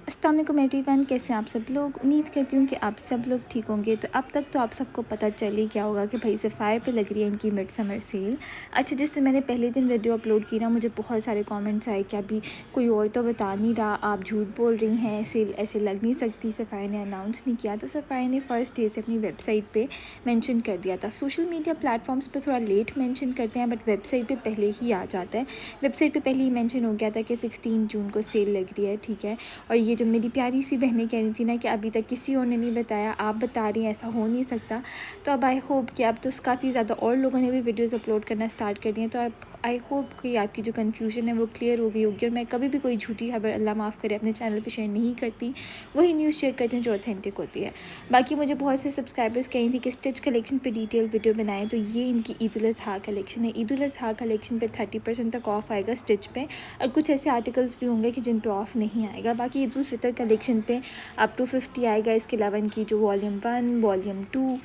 अस्सलाम वालेकुम एवरीवन, कैसे हैं आप सब लोग। उम्मीद करती हूँ कि आप सब लोग ठीक होंगे। तो अब तक तो आप सबको पता चल ही क्या होगा कि भाई सफ़ायर पे लग रही है इनकी मिड समर सेल। अच्छा, जिस दिन मैंने पहले दिन वीडियो अपलोड की ना, मुझे बहुत सारे कमेंट्स आए कि अभी कोई और तो बता नहीं रहा, आप झूठ बोल रही हैं, सेल ऐसे लग नहीं सकती, सफ़ायर ने अनाउंस नहीं किया। तो सफ़ायर ने फ़र्स्ट डे से अपनी वेबसाइट पर मैंशन कर दिया था। सोशल मीडिया प्लेटफॉर्म्स पर थोड़ा लेट मैंशन करते हैं, बट वेबसाइट पर पहले ही आ जाता है। वेबसाइट पर पहले ही मैंशन हो गया था कि 16 जून को सेल लग रही है, ठीक है। और ये जो मेरी प्यारी सी बहनें कह रही थी ना कि अभी तक किसी और ने नहीं बताया, आप बता रही हैं, ऐसा हो नहीं सकता। तो अब आई होप कि अब तो काफ़ी ज़्यादा और लोगों ने भी वीडियोस अपलोड करना स्टार्ट कर दिए, तो अब आई होप कि आपकी जो कन्फ्यूजन है वो क्लियर हो गई होगी। और मैं कभी भी कोई झूठी खबर, अल्लाह माफ़ करे, अपने चैनल पे शेयर नहीं करती। वही न्यूज़ शेयर करती हूँ जो ऑथेंटिक होती है। बाकी मुझे बहुत से सब्सक्राइबर्स कही थी कि स्टिच कलेक्शन पे डिटेल वीडियो बनाएं, तो ये इनकी ईद उल अज़हा कलेक्शन है। ईद उल अज़हा कलेक्शन पे 30% तक ऑफ आएगा स्टिच पे, और कुछ ऐसे आर्टिकल्स भी होंगे कि जिन पे ऑफ नहीं आएगा। बाकी ईद उल फितर कलेक्शन पे अप टू 50 आएगा। इसके अलावा इनकी जो volume 1, volume 2,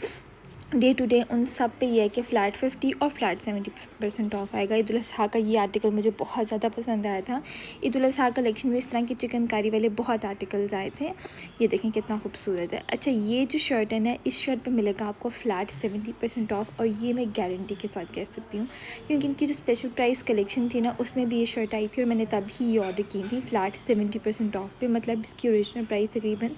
day to day, उन सब पे ये है कि फ़्लैट 50 और फ्लैट 70% ऑफ आएगा। ईद उल अज़हा का ये आर्टिकल मुझे बहुत ज़्यादा पसंद आया था। ईद उल अज़हा कलेक्शन में इस तरह की चिकनकारी वाले बहुत आर्टिकल्स आए थे। ये देखें कितना खूबसूरत है। अच्छा, ये जो शर्ट है ना, इस शर्ट पे मिलेगा आपको फ़्लैट 70% ऑफ, और ये मैं गारंटी के साथ कह सकती हूँ क्योंकि इनकी जो स्पेशल प्राइस कलेक्शन थी ना, उसमें भी ये शर्ट आई थी और मैंने तभी ये ऑर्डर की थी फ़्लैट 70% ऑफ पे। मतलब इसकी ओरिजिनल प्राइस तकरीबन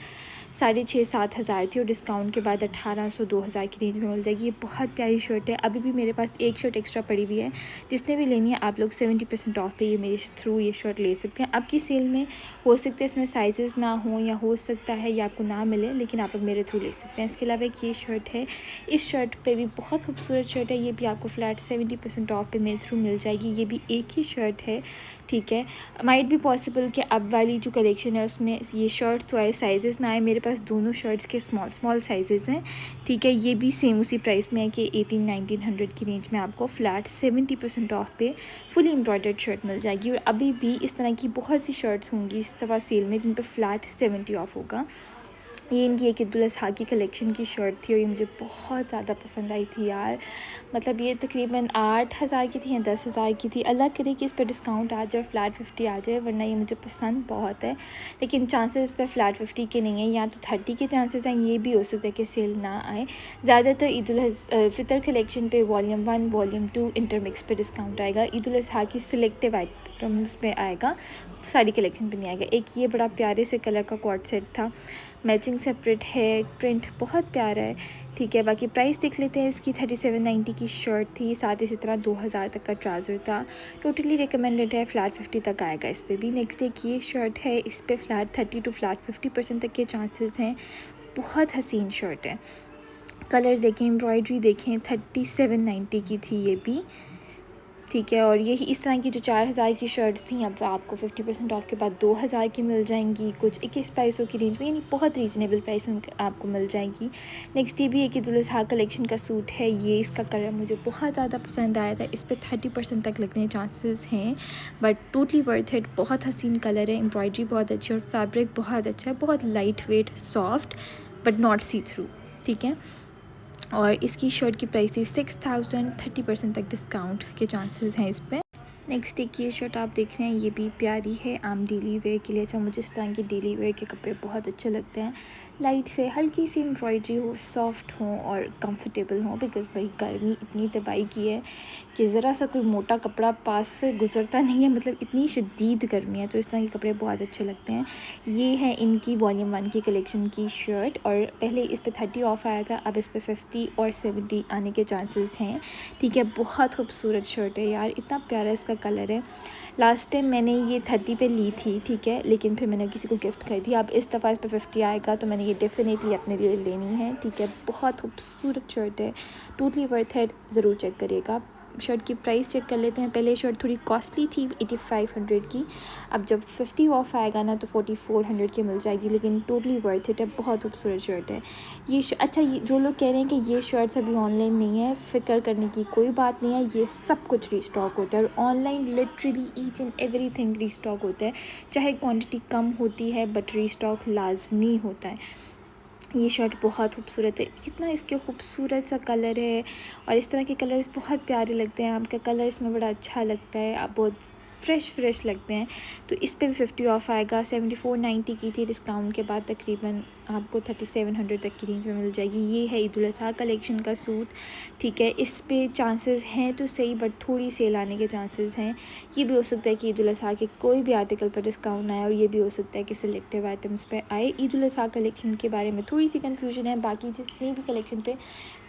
6,500-7 हज़ार थी और डिस्काउंट के बाद 1,800 2,000 की रेंज में मिल जाएगी। ये बहुत प्यारी शर्ट है। अभी भी मेरे पास एक शर्ट एक्स्ट्रा पड़ी हुई है, जिसने भी लेनी है आप लोग 70% ऑफ पे ये मेरे थ्रू ये शर्ट ले सकते हैं। अब की सेल में हो सकता है इसमें साइजेस ना हो, या हो सकता है या आपको ना मिले, लेकिन आप लोग मेरे थ्रू ले सकते हैं। इसके अलावा एक ये शर्ट है, इस शर्ट पे भी बहुत खूबसूरत शर्ट है, ये भी आपको फ़्लैट 70% ऑफ पे मेरे थ्रू मिल जाएगी। ये भी एक ही शर्ट है, ठीक है। माइट भी पॉसिबल कि अब वाली जो कलेक्शन है उसमें ये शर्ट तो आए, साइजेस ना आए। मेरे पास दोनों शर्ट्स के स्मॉल साइजेस हैं, ठीक है। ये भी सेम उसी प्राइस में है कि 1800-1900 की रेंज में आपको फ़्लैट 70% ऑफ पे फुली एम्ब्रॉयडर्ड शर्ट मिल जाएगी। और अभी भी इस तरह की बहुत सी शर्ट्स होंगी इस दफ़ा सेल में जिन पर फ़्लैट 70 ऑफ होगा। ये इनकी एक ईद उल अज़हा की कलेक्शन की शर्ट थी और ये मुझे बहुत ज़्यादा पसंद आई थी यार। मतलब ये तकरीबन 8,000 की थी या 10,000 की थी। अल्लाह करे कि इस पर डिस्काउंट आ जाए, फ़्लैट 50 आ जाए, वरना ये मुझे पसंद बहुत है। लेकिन चांसेस इस पर फ़्लैट 50 के नहीं है, या तो 30 के चांसेस हैं। ये भी हो सकता है कि सेल ना आए। ज़्यादातर ईद उल फितर कलेक्शन पे वॉल्यूम 1, वॉल्यूम 2 इंटरमिक्स पे डिस्काउंट आएगा। ईद उल अज़हा की सिलेक्टिव आइटम्स में आएगा, सारी कलेक्शन पे नहीं आएगा। एक ये बड़ा प्यारे से कलर का कॉर्ड सेट था, मैचिंग सेपरेट है, प्रिंट बहुत प्यारा है, ठीक है। बाकी प्राइस देख लेते हैं इसकी। 3790 की शर्ट थी, साथ इसी तरह 2000 तक का ट्राउज़र था। टोटली रिकमेंडेड है, फ़्लैट 50 तक आएगा इस पर भी। नेक्स्ट एक ये शर्ट है, इस पर फ़्लैट 30 टू फ़्लैट 50% तक के चांसेस हैं। बहुत हसीन शर्ट है, कलर देखें, एम्ब्रॉयडरी देखें। 3790 की थी ये भी, ठीक है। और यही इस तरह की जो 4,000 की शर्ट्स थी, अब आपको 50% ऑफ के बाद 2,000 की मिल जाएंगी, कुछ 21-22 की रेंज में, यानी बहुत रीज़नेबल प्राइस में आपको मिल जाएगी। नेक्स्ट ये भी एक ईद उल अज़हा कलेक्शन का सूट है। ये इसका कलर मुझे बहुत ज़्यादा पसंद आया था। इस पर 30% तक लगने चांसेस हैं, बट टोटली वर्थ इट। बहुत हसीन कलर है, एम्ब्रॉयडरी बहुत अच्छी और फैब्रिक बहुत अच्छा है, बहुत light weight, soft but not see through, ठीक है। और इसकी शर्ट की प्राइस थी 6,000, 30% तक डिस्काउंट के चांसेस हैं इस पर। नेक्स्ट एक ये शर्ट आप देख रहे हैं, ये भी प्यारी है आम डेली वेयर के लिए। अच्छा, मुझे इस तरह के डेली वेयर के कपड़े बहुत अच्छे लगते हैं, लाइट से हल्की सी एम्ब्रॉयडरी हो, सॉफ्ट हो और कंफर्टेबल हो। बिकॉज़ भाई गर्मी इतनी तबाही की है कि ज़रा सा कोई मोटा कपड़ा पास से गुजरता नहीं है, मतलब इतनी शदीद गर्मी है, तो इस तरह के कपड़े बहुत अच्छे लगते हैं। ये है इनकी वॉल्यूम 1 की कलेक्शन की शर्ट, और पहले इस पर 30 ऑफ आया था, अब इस पर 50 और 70 आने के चांसेस हैं, ठीक है। बहुत खूबसूरत शर्ट है यार, इतना प्यारा इसका कलर है। लास्ट टाइम मैंने ये 30 पे ली थी, ठीक है, लेकिन फिर मैंने किसी को गिफ्ट कर दी। अब इस दफ़ा इस पे 50 आएगा, तो मैंने ये डेफिनेटली अपने लिए लेनी है, ठीक है। बहुत खूबसूरत शर्ट है, टोटली वर्थ है, ज़रूर चेक करिएगा। शर्ट की प्राइस चेक कर लेते हैं। पहले शर्ट थोड़ी कॉस्टली थी 8500 की, अब जब 50 ऑफ आएगा ना तो 4400 की मिल जाएगी, लेकिन टोटली वर्थ इट है। बहुत खूबसूरत शर्ट है ये। अच्छा, ये जो लोग कह रहे हैं कि ये शर्ट्स अभी ऑनलाइन नहीं है, फ़िक्र करने की कोई बात नहीं है, ये सब कुछ रीस्टॉक होता है। और online literally each and everything restock होता है, चाहे क्वांटिटी कम होती है बट रीस्टॉक लाजमी होता है। ये शर्ट बहुत खूबसूरत है, कितना इसके खूबसूरत सा कलर है, और इस तरह के कलर्स बहुत प्यारे लगते हैं। आपका कलर इसमें बड़ा अच्छा लगता है, आप बहुत फ्रेश लगते हैं। तो इस पे भी 50 ऑफ़ आएगा। 7490 की थी, डिस्काउंट के बाद तकरीबन आपको 3700 तक की रेंज में मिल जाएगी। ये है ईद उल अज़हा कलेक्शन का सूट, ठीक है। इस पे चांसेस हैं तो सही, बट थोड़ी सेल आने के चांसेस हैं। ये भी हो सकता है कि ईद उल अज़हा के कोई भी आर्टिकल पर डिस्काउंट आए, और ये भी हो सकता है कि सिलेक्टिव आइटम्स पे आए। ईद उल अज़हा कलेक्शन के बारे में थोड़ी सी कन्फ्यूजन है, बाकी जितनी भी कलेक्शन पे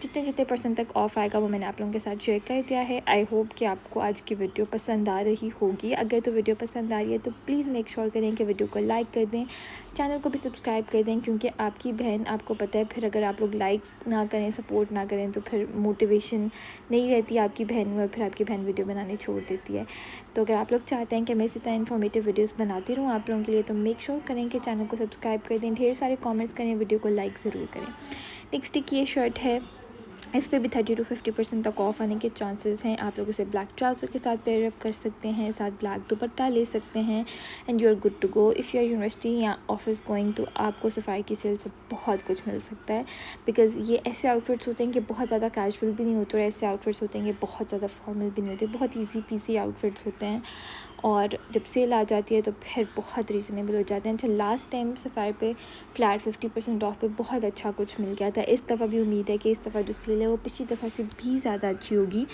जितने % तक ऑफ़ आएगा वो मैंने आप लोगों के साथ शेयर कर दिया है। आई होप कि आपको आज की वीडियो पसंद आ रही होगी। अगर तो वीडियो पसंद आ रही है तो प्लीज़ मेक श्योर करें कि वीडियो को लाइक कर दें, चैनल को भी सब्सक्राइब कर दें, क्योंकि आपकी बहन, आपको पता है, फिर अगर आप लोग लाइक ना करें, सपोर्ट ना करें, तो फिर मोटिवेशन नहीं रहती आपकी बहन में, और फिर आपकी बहन वीडियो बनाने छोड़ देती है। तो अगर आप लोग चाहते हैं कि मैं इसी तरह इन्फॉर्मेटिव वीडियोस बनाती रहूँ आप लोगों के लिए, तो मेक श्योर करें कि चैनल को सब्सक्राइब कर दें, ढेर सारे कमेंट्स करें, वीडियो को लाइक ज़रूर करें। नेक्स्ट एक ये शर्ट है, इस पे भी 30 to 50% तक ऑफ़ आने के चांसेस हैं। आप लोग इसे ब्लैक ट्राउज़र के साथ पेयर अप कर सकते हैं, साथ ब्लैक दुपट्टा ले सकते हैं, and you are good to go. If you are university या ऑफिस गोइंग, तो आपको सफारी की सेल से बहुत कुछ मिल सकता है, बिकॉज़ ये ऐसे आउटफिट्स होते हैं कि बहुत ज़्यादा कैजुअल भी नहीं होते, और ऐसे आउटफिट्स होते हैं कि बहुत ज़्यादा फॉर्मल भी नहीं होते, बहुत ईजी पीसी आउटफिट्स होते हैं, और जब सेल आ जाती है तो फिर बहुत रीज़नेबल हो जाते हैं। अच्छा, लास्ट टाइम सफ़ारी पे फ्लैट 50% ऑफ पे बहुत अच्छा कुछ मिल गया था। इस दफ़ा भी उम्मीद है कि इस दफ़ा जो सेल है वो पिछली दफ़ा से भी ज़्यादा अच्छी होगी।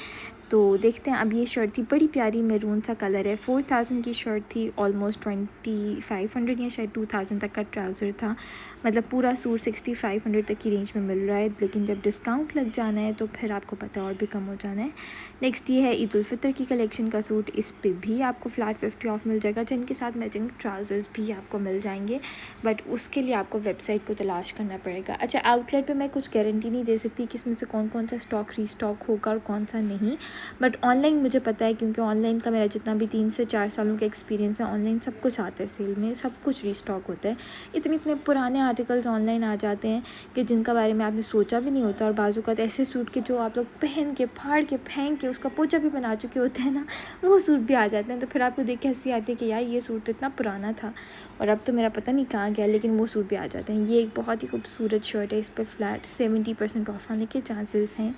तो देखते हैं। अब ये शर्ट थी, बड़ी प्यारी मैरून सा कलर है, 4000 की शर्ट थी, ऑलमोस्ट 2500 या शायद 2000 तक का ट्राउज़र था, मतलब पूरा सूट 6500 तक की रेंज में मिल रहा है, लेकिन जब डिस्काउंट लग जाना है तो फिर आपको पता है और भी कम हो जाना है। नेक्स्ट ये है ईद उल फितर की कलेक्शन का सूट, इस पे भी आपको फ्लैट 50 ऑफ मिल जाएगा, जिनके साथ मैचिंग ट्राउज़र्स भी आपको मिल जाएंगे, बट उसके लिए आपको वेबसाइट को तलाश करना पड़ेगा। अच्छा, आउटलेट पे मैं कुछ गारंटी नहीं दे सकती कि इसमें से कौन कौन सा स्टॉक रीस्टॉक होगा और कौन सा नहीं, बट ऑनलाइन मुझे पता है, क्योंकि ऑनलाइन का मेरा जितना भी 3 से 4 सालों का एक्सपीरियंस है, ऑनलाइन सब कुछ आता है सेल में, सब कुछ रीस्टॉक होता है। इतने पुराने आर्टिकल्स ऑनलाइन आ जाते हैं कि जिनका बारे में आपने सोचा भी नहीं होता, और बाजू का ऐसे सूट के जो आप लोग पहन के, फाड़ के, फेंक के, उसका पोचा भी बना चुके होते हैं ना, वो सूट भी आ जाते हैं। तो फिर आपको देख के हंसी आती है कि यार ये सूट तो इतना पुराना था और अब तो मेरा पता नहीं कहाँ गया, लेकिन वो सूट भी आ जाते हैं। ये एक बहुत ही खूबसूरत शर्ट है, इस पर फ्लैट 70% ऑफ आने के चांसेस हैं,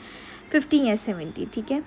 50 या 70, ठीक है।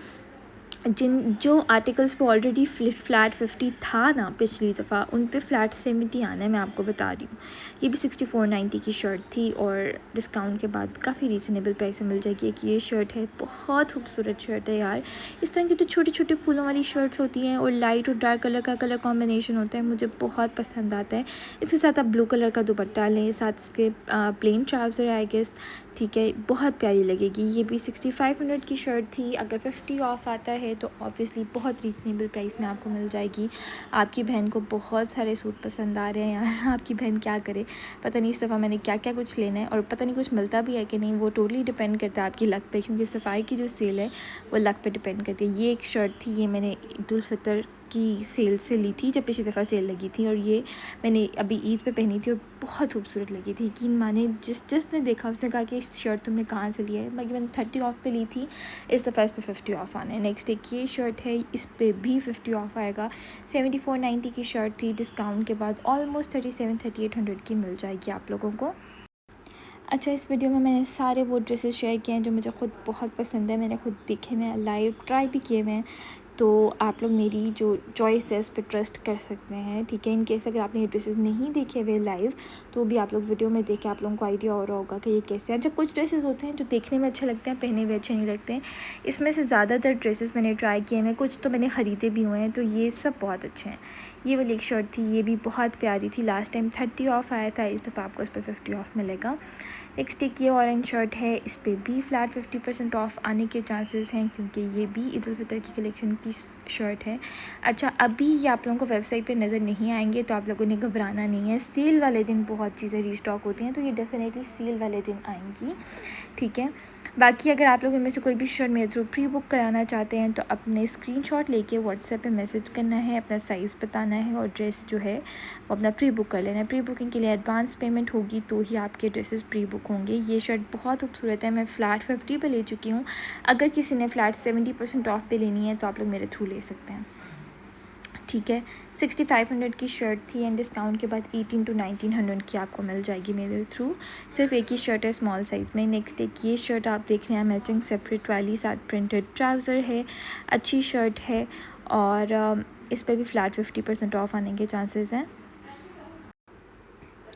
जो आर्टिकल्स पे ऑलरेडी फ्लैट 50 था ना पिछली दफ़ा, उन पे फ्लैट 70 आना है, मैं आपको बता रही हूँ। ये भी 6490 की शर्ट थी, और डिस्काउंट के बाद काफ़ी रीज़नेबल प्राइस में मिल जाएगी। एक ये शर्ट है, बहुत खूबसूरत शर्ट है यार। इस तरह की तो छोटे छोटे फूलों वाली शर्ट्स होती हैं, और लाइट और डार्क कलर का कलर कॉम्बिनेशन होता है, मुझे बहुत पसंद आता है। इसके साथ आप ब्लू कलर का दुपट्टा लें, साथ इसके प्लेन ट्राउज़र आई गेस, ठीक है, बहुत प्यारी लगेगी। ये भी 6500 की शर्ट थी, अगर 50 ऑफ आता है तो ऑब्वियसली बहुत रीज़नेबल प्राइस में आपको मिल जाएगी। आपकी बहन को बहुत सारे सूट पसंद आ रहे हैं यार, आपकी बहन क्या करे, पता नहीं इस दफ़ा मैंने क्या क्या कुछ लेना है, और पता नहीं कुछ मिलता भी है कि नहीं, वो टोटली डिपेंड करता है आपकी लक पे, क्योंकि सफाई की जो सेल है वो लक पे डिपेंड करती है। ये एक शर्ट थी, ये मैंने ईद उल फितर की सेल से ली थी, जब पिछली दफ़ा सेल लगी थी, और ये मैंने अभी ईद पे पहनी थी और बहुत खूबसूरत लगी थी। यकीन माने, जिसने देखा उसने कहा कि इस शर्ट तुमने कहाँ से लिया है, बाकी मैंने 30 ऑफ पे ली थी, इस दफ़ा इस पे 50 ऑफ आना है। नेक्स्ट एक ये शर्ट है, इस पे भी 50 ऑफ आएगा, 7490 की शर्ट थी, डिस्काउंट के बाद ऑलमोस्ट 3800 की मिल जाएगी आप लोगों को। अच्छा, इस वीडियो में मैंने सारे वो ड्रेसेस शेयर किए हैं जो मुझे खुद बहुत पसंद है, मैंने खुद देखे हुए हैं, लाइव ट्राई भी किए हुए हैं, तो आप लोग मेरी जो चॉइस है उस पर ट्रस्ट कर सकते हैं, ठीक है। इन केस अगर आपने ये ड्रेसेस नहीं देखे हुए लाइव, तो भी आप लोग वीडियो में देख के आप लोगों को आइडिया हो रहा होगा कि ये कैसे हैं। अच्छा, कुछ ड्रेसेस होते हैं जो देखने में अच्छे लगते हैं, पहने हुए अच्छे नहीं लगते हैं। इसमें से ज़्यादातर ड्रेसेस मैंने ट्राई किए हैं, कुछ तो मैंने ख़रीदे भी हुए हैं, तो ये सब बहुत अच्छे हैं। ये वाली एक शर्ट थी, ये भी बहुत प्यारी थी, लास्ट टाइम 30 ऑफ आया था, इस दफ़ा आपको इस पर 50 ऑफ मिलेगा। नेक्स्ट एक ये ऑरेंज शर्ट है, इस पर भी फ्लैट 50% ऑफ आने के चांसेस हैं, क्योंकि ये भी ईद उल फितर की कलेक्शन की शर्ट है। अच्छा, अभी ये आप लोगों को वेबसाइट पे नज़र नहीं आएंगे, तो आप लोगों ने घबराना नहीं है, सेल वाले दिन बहुत चीज़ें रीस्टॉक होती हैं, तो ये डेफिनेटली सेल वाले दिन आएंगी, ठीक है। बाकी अगर आप लोग इनमें से कोई भी शर्ट मेरे थ्रू प्री बुक कराना चाहते हैं, तो अपने स्क्रीनशॉट लेके व्हाट्सएप पे मैसेज करना है, अपना साइज़ बताना है, और ड्रेस जो है वो अपना प्री बुक कर लेना है। प्री बुकिंग के लिए एडवांस पेमेंट होगी तो ही आपके ड्रेसेस प्री बुक होंगे। ये शर्ट बहुत खूबसूरत है, मैं फ़्लैट 50 पे ले चुकी हूँ, अगर किसी ने फ़्लैट 70% ऑफ पे लेनी है तो आप लोग मेरे थ्रू ले सकते हैं, ठीक है। 6500 की शर्ट थी, एंड डिस्काउंट के बाद 18 to 1900 की आपको मिल जाएगी मेरे थ्रू। सिर्फ एक ही शर्ट है स्मॉल साइज़ में। नेक्स्ट एक ये शर्ट आप देख रहे हैं, मैचिंग सेपरेट वाली, साथ प्रिंटेड ट्राउज़र है, अच्छी शर्ट है, और इस पर भी फ्लैट 50% ऑफ आने के चांसेस हैं।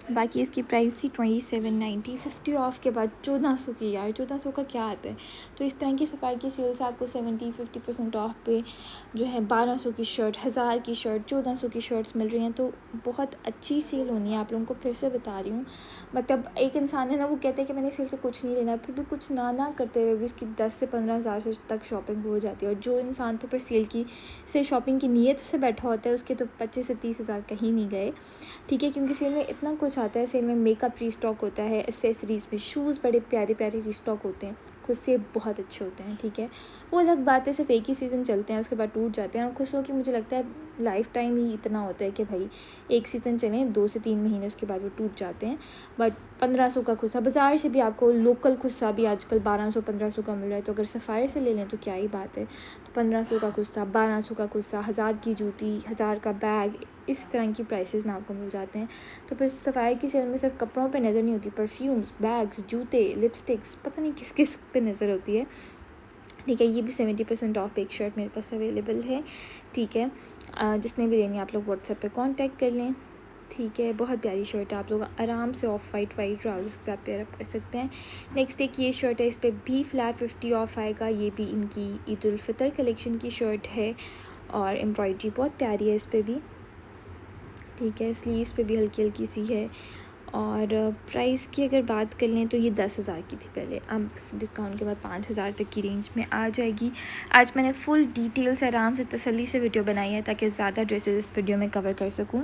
बाकी इसकी प्राइस थी 2790, 50 ऑफ के बाद 1400 की। यार 1400 का क्या आता है। तो इस तरह की सफाई की सेल से आपको 50% ऑफ पे जो है 1200 की शर्ट, 1000 की शर्ट, 1400 की शर्ट्स मिल रही हैं। तो बहुत अच्छी सेल होनी है। आप लोगों को फिर से बता रही हूँ, मतलब एक इंसान है ना, वो कहते हैं कि मैंने सेल से कुछ नहीं लेना, फिर भी कुछ ना करते हुए भी उसकी 10 से 15 हज़ार से तक शॉपिंग हो जाती है। और जो इंसान तो फिर सेल की से शॉपिंग की नीयत से बैठा होता है, उसके तो 25 से 30 हज़ार कहीं नहीं गए, ठीक है। क्योंकि सेल में इतना कुछ आता है। सेल में मेकअप रीस्टॉक होता है, एसेसरीज़ में शूज़ बड़े प्यारे प्यारे रीस्टॉक होते हैं, खुद से बहुत अच्छे होते हैं, ठीक है। वो अलग बात है, सिर्फ एक ही सीज़न चलते हैं, उसके बाद टूट जाते हैं। और खुशों की मुझे लगता है लाइफ टाइम ही इतना होता है कि भाई एक सीज़न चलें 2 से 3 महीने, उसके बाद वो टूट जाते हैं। बट 1500 का खुस्सा बाज़ार से भी आपको लोकल खुस्सा भी आजकल 1200-1500 का मिल रहा है। तो अगर सफ़ायर से ले लें तो क्या ही बात है। तो 1500 का खुस्सा, 1200 का खुस्सा, 1000 की जूती, 1000 का बैग, इस तरह की प्राइसेस में आपको मिल जाते हैं। तो फिर सफ़ायर की सेल में सिर्फ कपड़ों पे नज़र नहीं होती, परफ्यूम्स, बैग्स, जूते, लिपस्टिक्स, पता नहीं किस किस पे नज़र होती है, ठीक है। ये भी 70% ऑफ पे एक शर्ट मेरे पास अवेलेबल है, ठीक है। जिसने भी लेनी है आप लोग व्हाट्सएप पे कांटेक्ट कर लें, ठीक है। बहुत प्यारी शर्ट है, आप लोग आराम से ऑफ वाइट ट्राउजर्स के साथ पेयर अप कर सकते हैं। नेक्स्ट एक ये शर्ट है, इस पर भी फ्लैट 50 ऑफ आएगा। ये भी इनकी ईद उल फितर कलेक्शन की शर्ट है और एम्ब्रॉयडरी बहुत प्यारी है इस पर भी, ठीक है। स्लीव्स पे भी हल्की हल्की सी है। और प्राइस की अगर बात कर लें तो ये 10,000 की थी पहले, अब डिस्काउंट के बाद 5,000 तक की रेंज में आ जाएगी। आज मैंने फुल डिटेल से आराम से तसल्ली से वीडियो बनाई है ताकि ज़्यादा ड्रेसेस इस वीडियो में कवर कर सकूं।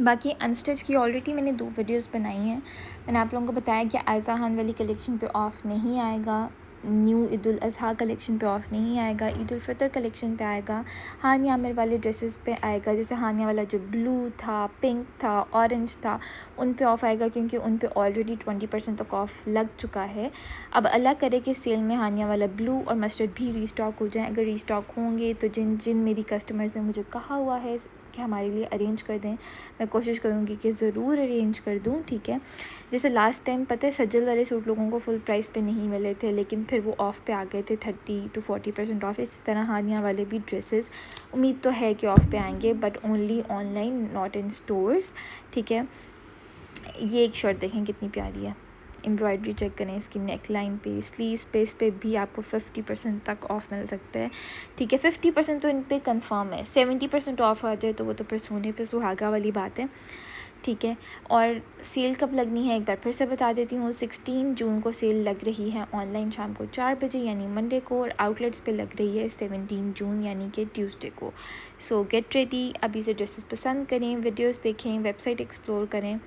बाकी अनस्टिच की ऑलरेडी मैंने 2 वीडियोस बनाई हैं। मैंने आप लोगों को बताया कि आयज़ा खान वाली कलेक्शन पे ऑफ़ नहीं आएगा, new Eid ul Azha collection pay off नहीं आएगा, ईद उल फितर कलेक्शन पे आएगा, हानिया आमिर वाले ड्रेसेस पे आएगा। जैसे हानिया वाला जो ब्लू था, पिंक था, ऑरेंज था, उन पे ऑफ़ आएगा क्योंकि उन पे ऑलरेडी 20% तक ऑफ़ लग चुका है। अब अल्लाह करे कि सेल में हानिया वाला ब्लू और मस्टर्ड भी रीस्टॉक हो जाएँ। अगर रीस्टॉक होंगे तो जिन मेरी कस्टमर्स ने मुझे कहा हुआ है कि हमारे लिए अरेंज कर दें, मैं कोशिश करूँगी कि ज़रूर अरेंज कर दूँ, ठीक है। जैसे लास्ट टाइम पता है सज्जल वाले सूट लोगों को फुल प्राइस पे नहीं मिले थे, लेकिन फिर वो ऑफ़ पे आ गए थे 30 to 40% ऑफ़। इसी तरह हानिया वाले भी ड्रेसेस उम्मीद तो है कि ऑफ़ पे आएंगे, but only online, not in stores, ठीक है। ये एक शर्ट देखें कितनी प्यारी है, एम्ब्रॉयडरी चेक करें इसकी नेक लाइन पे, स्लीव्स पे, इस पे भी आपको 50% तक ऑफ़ मिल सकता है, ठीक है। 50% तो इन पे कंफर्म है, 70% ऑफ़ आ जाए तो वो तो फिर सोने पे सुहागा वाली बात है, ठीक है। और सेल कब लगनी है एक बार फिर से बता देती हूँ, 16 जून को सेल लग रही है ऑनलाइन शाम को 4 बजे यानी मंडे को, और आउटलेट्स पे लग रही है 17 जून यानी कि ट्यूसडे को। सो गेट रेडी, अभी से ड्रेसेस पसंद करें, वीडियोस देखें, वेबसाइट एक्सप्लोर करें,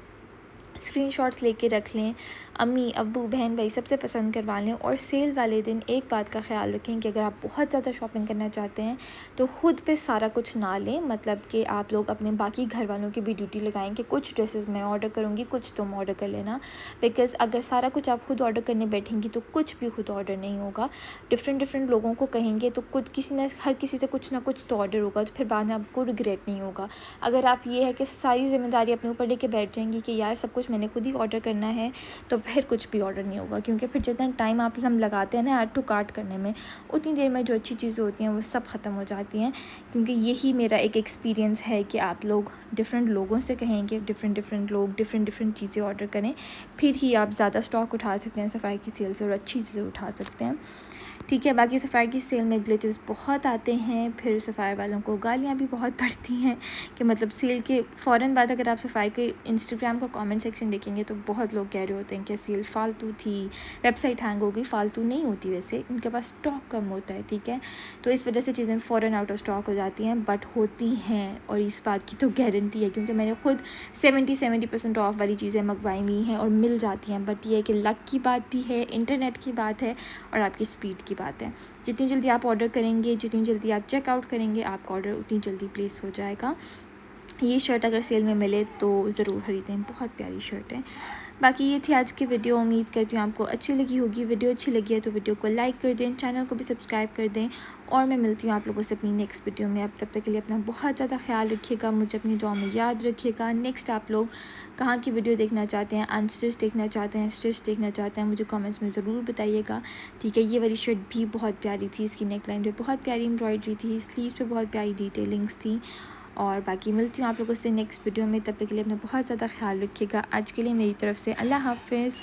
स्क्रीनशॉट्स लेके रख लें, अम्मी अब्बू बहन भाई सबसे पसंद करवा लें। और सेल वाले दिन एक बात का ख्याल रखें कि अगर आप बहुत ज़्यादा शॉपिंग करना चाहते हैं तो ख़ुद पे सारा कुछ ना लें, मतलब कि आप लोग अपने बाकी घर वालों की भी ड्यूटी लगाएं कि कुछ ड्रेसेस मैं ऑर्डर करूँगी, कुछ तुम ऑर्डर कर लेना। बिकॉज़ अगर सारा कुछ आप खुद ऑर्डर करने बैठेंगी तो कुछ भी खुद ऑर्डर नहीं होगा। डिफरेंट लोगों को कहेंगे तो कुछ हर किसी से कुछ ना कुछ तो ऑर्डर होगा, तो फिर बाद में आपको रिग्रेट नहीं होगा। अगर आप ये है कि सारी ज़िम्मेदारी अपने ऊपर लेके बैठ जाएंगी कि यार सब कुछ मैंने खुद ही ऑर्डर करना है, तो फिर कुछ भी ऑर्डर नहीं होगा। क्योंकि फिर जितना टाइम हम लगाते हैं ना ऐड टू कार्ट करने में, उतनी देर में जो अच्छी चीज़ें होती हैं वो सब ख़त्म हो जाती हैं। क्योंकि यही मेरा एक एक्सपीरियंस है कि आप लोग डिफरेंट लोगों से कहेंगे, डिफरेंट लोग डिफरेंट चीज़ें ऑर्डर करें, फिर ही आप ज़्यादा स्टॉक उठा सकते हैं सफ़ाई की सेल से और अच्छी चीज़ें उठा सकते हैं, ठीक है। बाकी सफ़ायर की सेल में ग्लिचेस बहुत आते हैं, फिर सफ़ायर वालों को गालियाँ भी बहुत पड़ती हैं कि मतलब सेल के फ़ौरन बाद अगर आप सफ़ायर के इंस्टाग्राम का कमेंट सेक्शन देखेंगे तो बहुत लोग कह रहे होते हैं कि सेल फ़ालतू थी, वेबसाइट हैंग हो गई। फ़ालतू नहीं होती, वैसे उनके पास स्टॉक कम होता है, ठीक है। तो इस वजह से चीज़ें फ़ौरन आउट ऑफ स्टॉक हो जाती हैं, बट होती हैं, और इस बात की तो गारंटी है क्योंकि मैंने खुद 70% ऑफ वाली चीज़ें मंगवाई हुई हैं और मिल जाती हैं। बट ये है कि लक की बात भी है, इंटरनेट की बात है और आपकी स्पीड की बात है। जितनी जल्दी आप ऑर्डर करेंगे, जितनी जल्दी आप चेकआउट करेंगे, आपका ऑर्डर उतनी जल्दी प्लेस हो जाएगा, ये शर्ट अगर सेल में मिले तो ज़रूर ख़रीदें, बहुत प्यारी शर्ट है। बाकी ये थी आज की वीडियो, उम्मीद करती हूँ आपको अच्छी लगी होगी। वीडियो अच्छी लगी है तो वीडियो को लाइक कर दें, चैनल को भी सब्सक्राइब कर दें और मैं मिलती हूँ आप लोगों से अपनी नेक्स्ट वीडियो में। अब तब तक के लिए अपना बहुत ज़्यादा ख्याल रखिएगा, मुझे अपनी दुआ में याद रखिएगा। नेक्स्ट आप लोग कहाँ की वीडियो देखना चाहते हैं, अनस्टिच देखना चाहते हैं, स्टिच देखना चाहते हैं, मुझे कमेंट्स में ज़रूर बताइएगा। ठीक है, ये वाली शर्ट भी बहुत प्यारी थी, इसकी नेक लाइन पर बहुत प्यारी एम्ब्रॉयडरी थी, स्लीव्स पे बहुत प्यारी डिटेलिंग्स थी। और बाकी मिलती हूँ आप लोगों से नेक्स्ट वीडियो में, तब तक के लिए अपना बहुत ज़्यादा ख्याल रखिएगा। आज के लिए मेरी तरफ से अल्लाह हाफ़िज़।